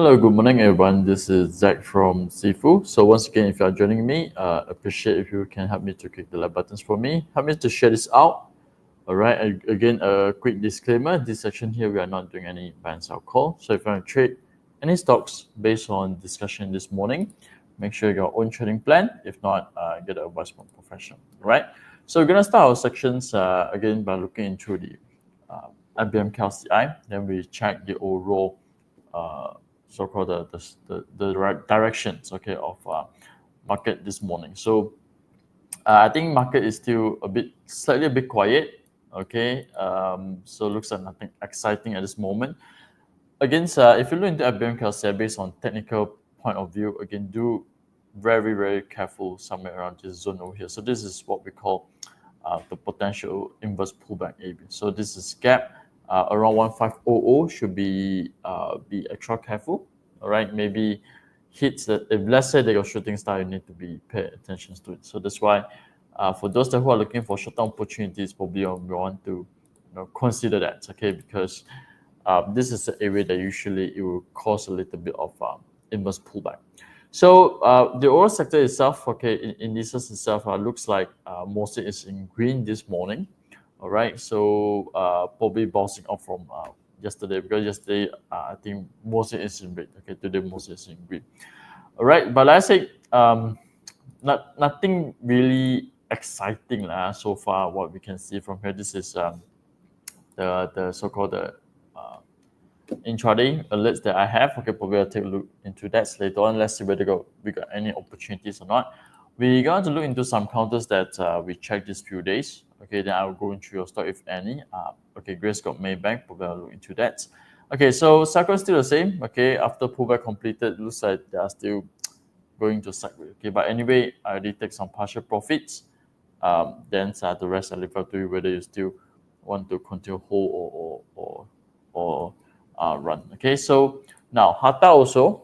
Hello, good morning, everyone. This is Zach from XIFU. So once again, if you are joining me, appreciate if you can help me to click the like buttons for me. Help me to share this out. All right. Again, a quick disclaimer: this section here, we are not doing any buy and sell call. So if you want to trade any stocks based on discussion this morning, make sure you got your own trading plan. If not, get advice from a professional. All right. So we're gonna start our sections again by looking into the IBM KLCI. Then we check the overall. So-called the directions, okay, of market this morning. So I think market is still slightly a bit quiet, okay. So looks like nothing exciting at this moment. Against if you look into IBM KLCI based on technical point of view, again, do very careful somewhere around this zone over here. So this is what we call the potential inverse pullback AB. So this is gap around 1500 should be extra careful. All right, maybe hits that if let's say they got shooting star, you need to be pay attention to it. So that's why for those who are looking for short-term opportunities, probably we want to consider that, okay, because this is the area that usually it will cause a little bit of inverse pullback. So the oil sector itself, okay, in indices itself looks like mostly is in green this morning. All right, so probably bouncing off from yesterday, because yesterday I think mostly is in red. Okay, today mostly is in green. All right, but like I say, nothing really exciting so far. What we can see from here, this is the so-called intraday alerts that I have. Okay, probably I'll take a look into that later on. Let's see whether we got any opportunities or not. We're going to look into some counters that we checked these few days. Okay, then I'll go into your stock if any. Okay, Grace got Maybank, probably I'll look into that. Okay, so cycle is still the same. Okay, after pullback completed, looks like they are still going to sideways. Okay, but anyway, I already take some partial profits. Then the rest I leave up to you whether you still want to continue hold or run. Okay, so now Hata also.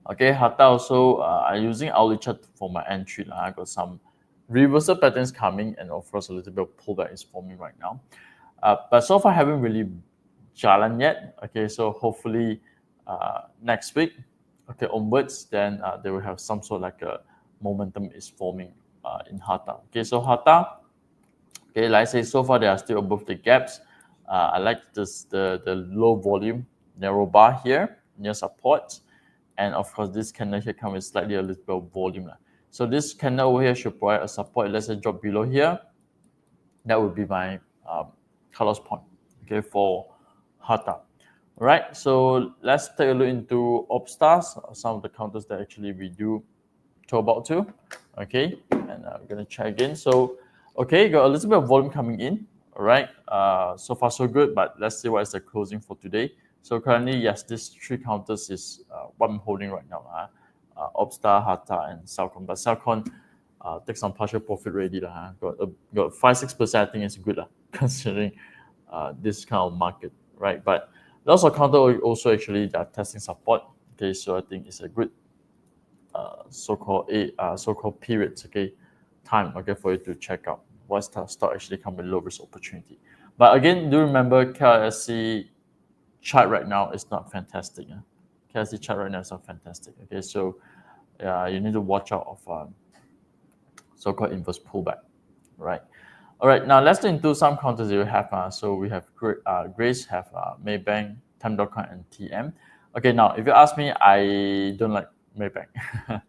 Okay, Hata also I'm using hourly chart for my entry. I got some reversal patterns coming, and of course a little bit of pullback is forming right now. But so far I haven't really jalan yet. Okay, so hopefully next week, okay, onwards, then they will have some sort of like a momentum is forming in Hata. Okay, so Hata, okay, like I say, so far they are still above the gaps. I like the low volume narrow bar here near support, and of course this candle here comes with slightly a little bit of volume. So this candle over here should provide a support. Let's say drop below here, that would be my cut loss point, okay, for Hata. All right, so let's take a look into Opstars, some of the counters that actually we do talk about too. Okay, and I'm gonna check again. So okay, got a little bit of volume coming in. All right, so far so good, but let's see what is the closing for today. So currently, yes, these three counters is what I'm holding right now. Opstar, Hata, and Salcon. But Salcon take some partial profit already. Got 5-6%. I think it's good considering this kind of market, right? But lots of counter also actually they are testing support. Okay, so I think it's a good so-called periods, okay, time, okay, for you to check out what's the stock actually come with low risk opportunity. But again, do remember KLSC chart right now is not fantastic. KLSC chart right now is not fantastic. Okay, so you need to watch out of so-called inverse pullback, right? All right, now let's look into some counters that we have. So we have Grace, have Maybank, Time.com, and TM. Okay, now if you ask me, I don't like Maybank.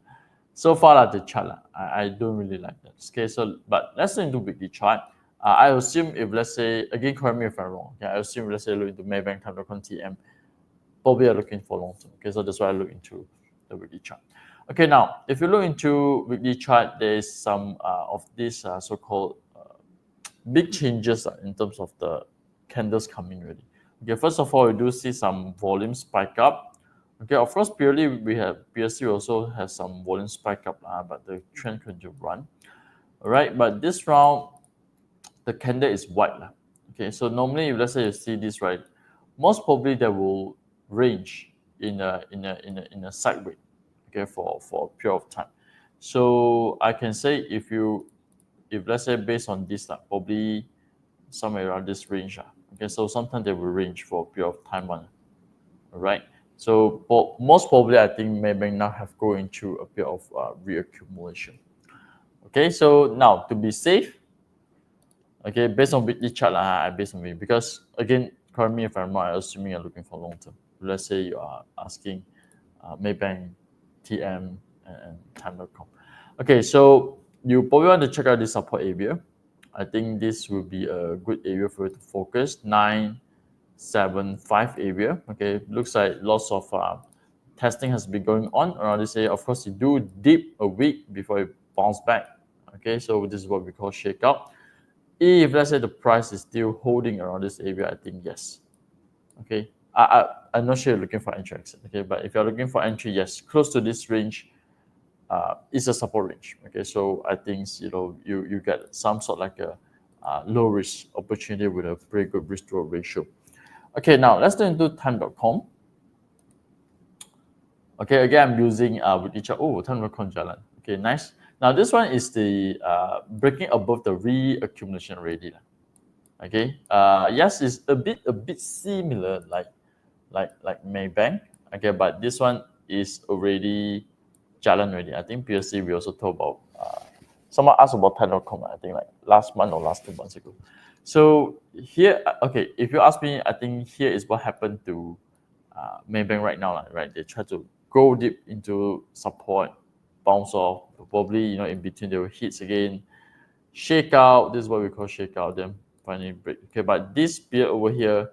So far, the chart, I don't really like that. Okay, so but let's look into weekly chart. I assume if let's say again, correct me if I'm wrong. Okay, I assume let's say look into Maybank, Time.com, TM, probably are looking for long term. Okay, so that's why I look into the weekly chart. Okay, now if you look into weekly chart, there is some of these so-called big changes in terms of the candles coming already. Okay, first of all, we do see some volume spike up. Okay, of course, purely we have PSC also has some volume spike up, but the trend continue to run. All right, but this round, the candle is white. Okay, so normally if let's say you see this, right, most probably they will range in a sideways, okay, for a period of time. So I can say if let's say based on this, probably somewhere around this range. Okay, so sometimes they will range for a period of time. All right, So most probably, I think Maybank now have going through a bit of reaccumulation. Okay, so now to be safe, okay, based on weekly chart, based on me, because again, correct me if I'm wrong, I'm assuming you're looking for long term. Let's say you are asking Maybank, TM, and Time.com. Okay, so you probably want to check out this support area. I think this will be a good area for you to focus. 975 area. Okay, looks like lots of testing has been going on around this area. Of course, you do dip a week before it bounce back. Okay, so this is what we call shakeout. If let's say the price is still holding around this area, I think yes. Okay, I'm not sure you're looking for entry exit. Okay, but if you're looking for entry, yes, close to this range is a support range. Okay, so I think you get some sort like a low risk opportunity with a very good risk to ratio. Okay, now let's go into time.com. Okay, again, I'm using with each other. Oh, time.com jalan. Okay, nice. Now this one is the breaking above the reaccumulation already. Okay. Yes, it's a bit similar like Maybank. Okay, but this one is already jalan already. I think previously we also talked about someone asked about Time.com, I think like last month or last 2 months ago. So here, okay, if you ask me, I think here is what happened to Maybank right now, right? They try to go deep into support, bounce off, probably in between they will hits again, shake out. This is what we call shake out. Then finally break. Okay, but this period over here,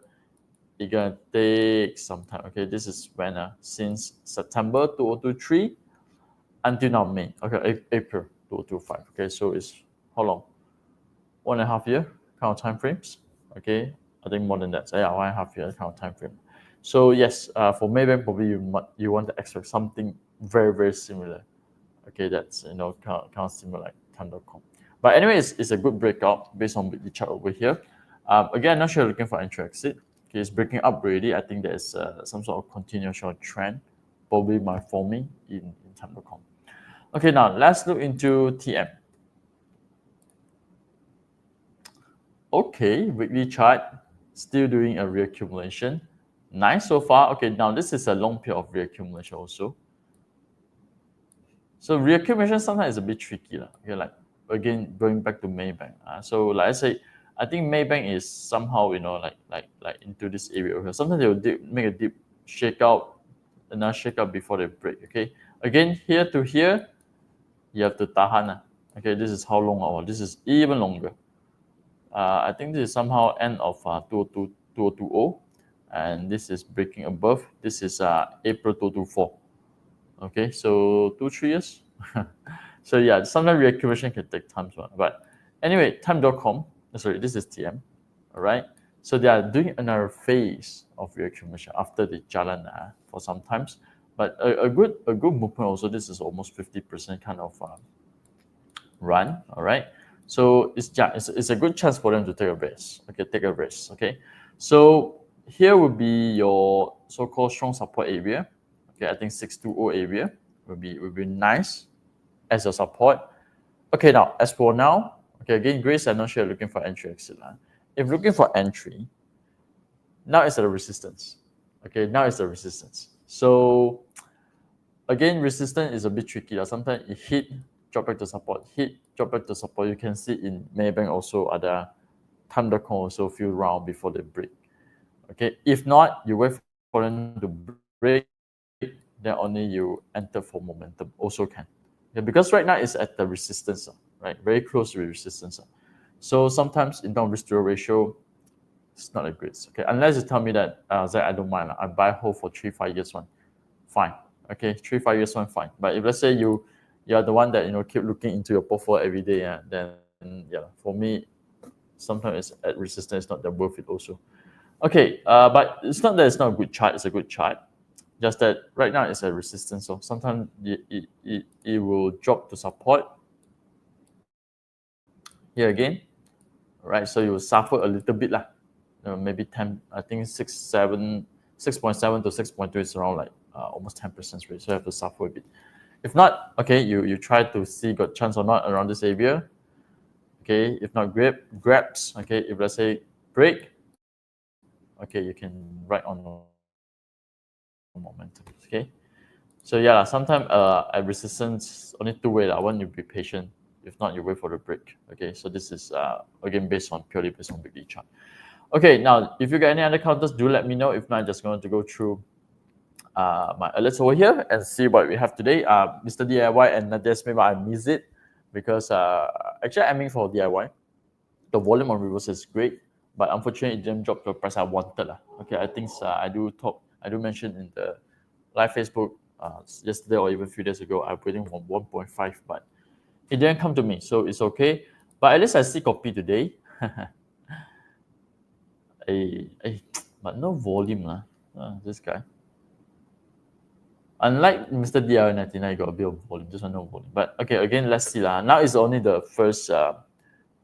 it's gonna take some time. Okay, this is when since September 2023 until now May. Okay, April 2025. Okay, so it's how long? 1.5 year kind of time frames. Okay, I think more than that. So yeah, 1.5 year kind of time frame. So yes, for Maybank probably you want to expect something very similar. Okay, that's kind of similar like Time.com. But anyway, it's a good breakout based on the chart over here. Again, not sure looking for entry exit. Okay, it's breaking up already. I think there's some sort of continuation trend, probably might forming in Time.com. Okay, now let's look into TM. Okay, weekly chart, still doing a reaccumulation. Nice so far. Okay, now this is a long period of reaccumulation also. So reaccumulation sometimes is a bit tricky. Okay, like again, going back to Maybank. So like I say, I think Maybank is somehow, like into this area here. Sometimes they will make a deep shakeout, another shakeout before they break. Okay. Again, here to here, you have to tahan. Okay, this is how long or this is even longer. I think this is somehow end of 2020, and this is breaking above. This is April 2024. Okay, so 2-3 years. So yeah, sometimes reaccumulation can take time, but anyway, time.com. Sorry, this is TM. All right. So they are doing another phase of reaccumulation after the jalan for some times, but a good movement also. This is almost 50% kind of run. All right. So it's a good chance for them to take a risk. Okay, take a risk. Okay. So here will be your so-called strong support area. Okay, I think 620 area will be nice as a support. Okay, now as for now, okay, again, Grace, I'm not sure you're looking for entry exit. If looking for entry, now it's a resistance. Okay, now it's a resistance. So again, resistance is a bit tricky. Sometimes it hit, drop back to support, hit, drop back to support. You can see in Maybank also other Time.com also few round before they break. Okay, if not, you wait for them to break, then only you enter for momentum. Also can. Okay, because right now it's at the resistance, right? Very close to the resistance. So sometimes in terms of risk to ratio, it's not a great. Okay, unless you tell me that Zach, I don't mind. I buy hold for 3-5 years one, fine. Okay, 3-5 years one, fine. But if let's say you're the one that keep looking into your portfolio every day, then yeah, for me, sometimes it's at resistance, it's not that worth it also. Okay, but it's not that it's not a good chart. It's a good chart. Just that right now it's a resistance. So sometimes it will drop to support. Here again, right? So you will suffer a little bit lah. Maybe 10. I think 6.7 to 6.2 is around like almost 10% rate. So you have to suffer a bit. If not, okay, you try to see got chance or not around this area. Okay, if not grabs. Okay, if let's say break, okay, you can write on momentum. Okay, so yeah, sometimes at resistance only two ways. One, you be patient. If not, you wait for the break. Okay, so this is again purely based on weekly chart. Okay, now if you got any other counters, do let me know. If not, I'm just going to go through my alerts over here and see what we have today. Mr. DIY and Nades, maybe I miss it because actually aiming for DIY. The volume on reverse is great, but unfortunately it didn't drop to the price I wanted. Okay, I think I do mention in the live Facebook yesterday or even a few days ago, I'm waiting for 1.5, but it didn't come to me, so it's okay. But at least I see copy today. But no volume lah. This guy. Unlike Mr. DR99, you got a bit of volume. This one no volume. But okay, again, let's see lah. Now it's only the first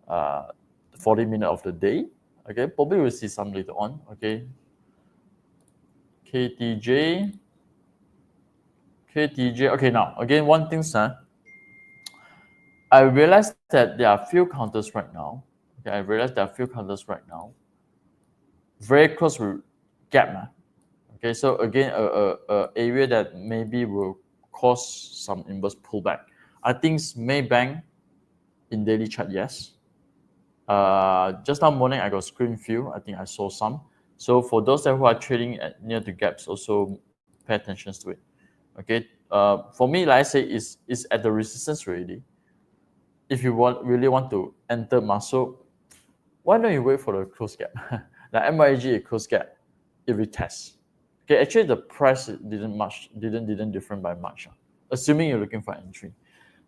40 minutes of the day. Okay, probably we'll see some later on. Okay, KTJ. Okay, now again, one thing, I realized that there are few counters right now. Okay, very close to gap. Okay, so again, a area that maybe will cause some inverse pullback. I think Maybank in daily chart, yes. Just now morning, I got screen view. I think I saw some. So for those who are trading at near the gaps, also pay attention to it. Okay. For me, like I say, is at the resistance already. If you really want to enter muscle, why don't you wait for the close gap? Like MYG close gap, it retests. Okay, actually the price didn't different by much. Assuming you're looking for entry.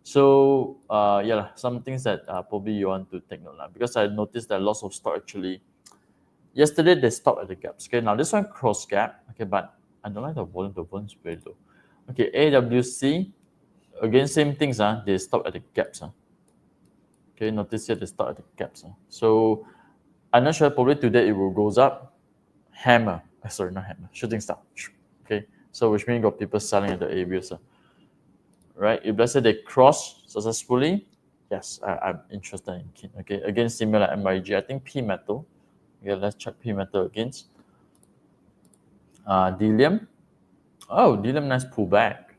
So yeah, some things that probably you want to take note of, because I noticed that lots of stock actually yesterday they stopped at the gaps. Okay, now this one cross gap. Okay, but I don't like the volume. The volume is very low. Okay, AWC again same things. They stop at the gaps. Okay, notice here they start at the gaps. So I'm not sure. Probably today it will goes up. Hammer. Sorry, not hammer. Shooting star. Okay, so which means you got people selling at the areas. Right? If let's say they cross successfully, yes, I'm interested in Kin. Okay, again similar like MYG. I think P metal. Okay, let's check P metal against. Delium. Oh, Delium nice pullback.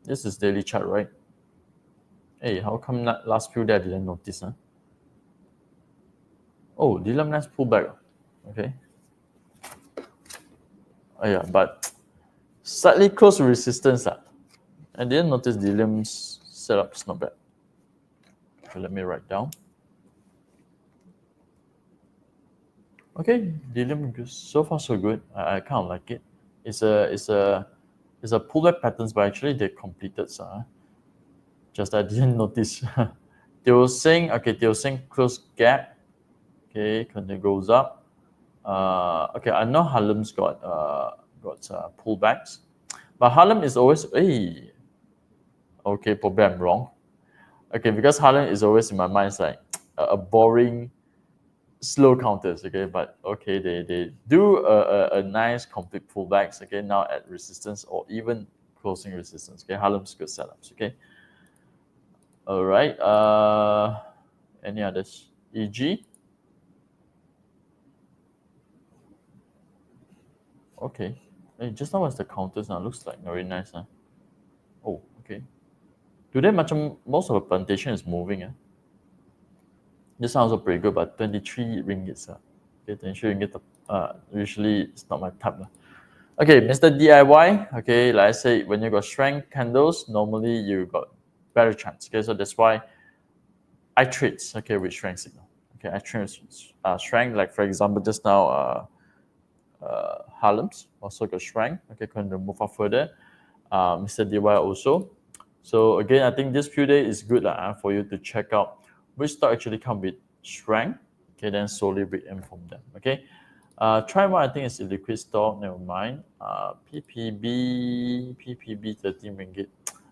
This is daily chart, right? Hey, how come that last few days I didn't notice? Oh, Delium nice pullback. Okay. Oh yeah, but slightly close to resistance. I didn't notice Delium's setup is not bad. Okay, let me write down. Okay, Delium so far so good. I kind of like it. It's a pullback patterns, but actually they completed. Just I didn't notice. They were saying close gap. Okay, when it goes up. Okay, I know Harlem's got pullbacks, but Harlem is always okay, probably I'm wrong. Okay, because Harlem is always in my mind, it's like a boring, slow counters. Okay, but okay, they do a nice complete pullbacks. Okay, now at resistance or even closing resistance. Okay, Harlem's good setups. Okay. All right. Any others? EG. Okay. Hey, just now was the counters now. Looks like very nice. Oh, okay. Today, most of the plantation is moving. This one also pretty good, but 23 ringgits. Okay, 23 ringgit. Usually it's not my type. Okay, Mr. DIY. Okay, like I say, when you got strength candles, normally you got better chance. Okay, so that's why I trade. Okay, with strength signal. Okay, I trade strength. Like for example, just now, Harlem's also got strength. Okay, going to move up further. Mr. DIY also. So again, I think this few days is good for you to check out which stock actually come with strength. Okay, then slowly read in from them. Okay. Try one, I think it's a liquid stock. Never mind. PPB 13 ringgit.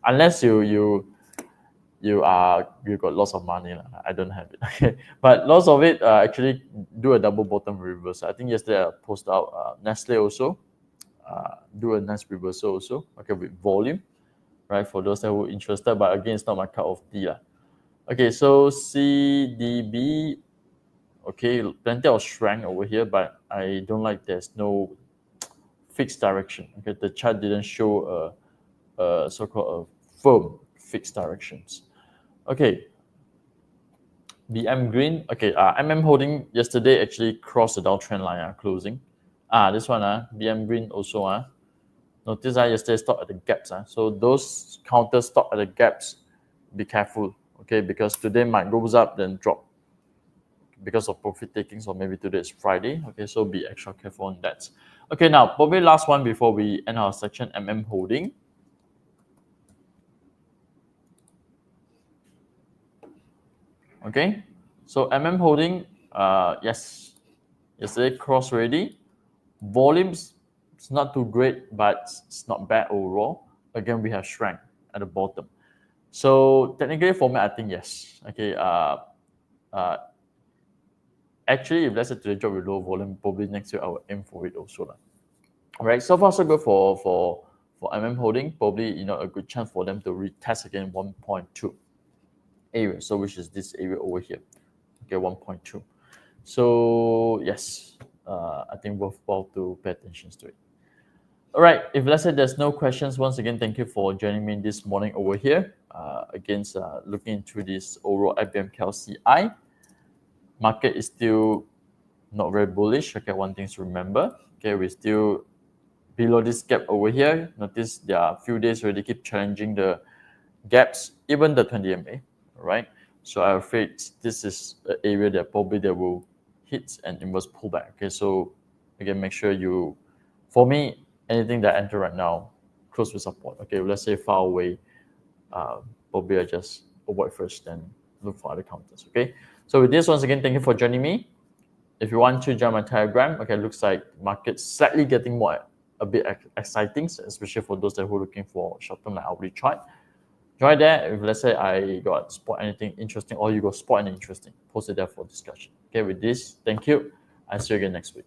Unless you got lots of money. I don't have it. Okay. But lots of it actually do a double bottom reversal. I think yesterday I posted out Nestle also do a nice reversal also. Okay, with volume, right? For those that were interested, but again, it's not my cup of tea. Okay, so CDB. Okay, plenty of strength over here, but I don't like there's no fixed direction. Okay, the chart didn't show a so-called a firm fixed directions. Okay, BM green. Okay, MM holding yesterday actually crossed the downtrend line closing. This one BM green also notice yesterday stopped at the gaps. So those counters stop at the gaps, be careful. Okay, because today might goes up then drop because of profit takings, or maybe today is Friday. Okay, so be extra careful on that. Okay, now probably last one before we end our section, MM holding. Okay, so MM holding, yes, yesterday cross already. Volumes, it's not too great, but it's not bad overall. Again, we have strength at the bottom. So technically for me, I think yes. Okay, actually, if let's say today drop with low volume, probably next year I will aim for it also. All right, so far so good for MM holding. Probably a good chance for them to retest again 1.2 area. So which is this area over here. Okay, 1.2. So yes, I think worthwhile to pay attention to it. All right, if let's say there's no questions, once again, thank you for joining me this morning over here. Against looking into this overall IBM KLCI. Market is still not very bullish. Okay, one thing to remember. Okay, we're still below this gap over here. Notice there are a few days already keep challenging the gaps, even the 20 MA. Right? So I'm afraid this is an area that probably they will hit and inverse pullback. Okay, so again, make sure you, for me, anything that I enter right now, close with support. Okay, let's say far away, probably I just avoid first, then look for other counters. Okay, so with this, once again, thank you for joining me. If you want to join my Telegram, okay, looks like market slightly getting a bit exciting, especially for those that who are looking for short-term like hourly chart. Join there. If let's say I got spot anything interesting, or you got spot anything interesting, post it there for discussion. Okay, with this, thank you. I'll see you again next week.